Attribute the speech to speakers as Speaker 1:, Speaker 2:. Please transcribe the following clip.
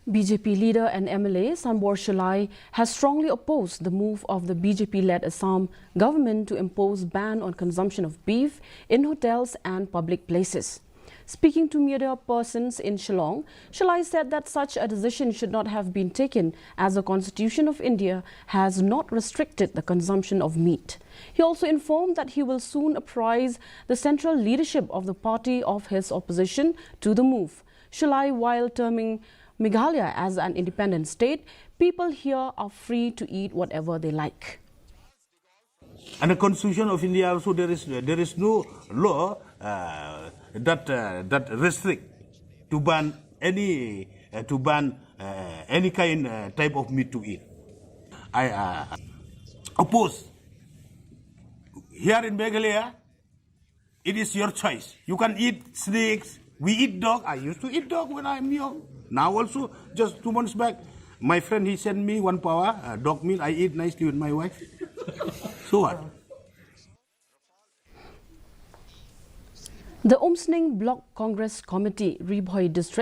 Speaker 1: BJP leader and MLA Sambor Shulai has strongly opposed the move of the BJP-led Assam government to impose ban on consumption of beef in hotels and public places. Speaking to media persons in Shillong, Shulai said that such a decision should not have been taken as the Constitution of India has not restricted the consumption of meat. He also informed that he will soon apprise the central leadership of the party of his opposition to the move. Shulai, while terming Meghalaya as an independent state, people here are free to eat whatever they like.
Speaker 2: And the Constitution of India also there is no law that restrict to ban any kind type of meat to eat. I oppose. Here in Meghalaya, it is your choice. You can eat snakes. We eat dog. I used to eat dog when I'm young. Now also, just 2 months back, my friend, he sent me 1 power dog meat. I eat nicely with my wife. So what?
Speaker 1: The Umsning Block Congress Committee, Rebhoi District,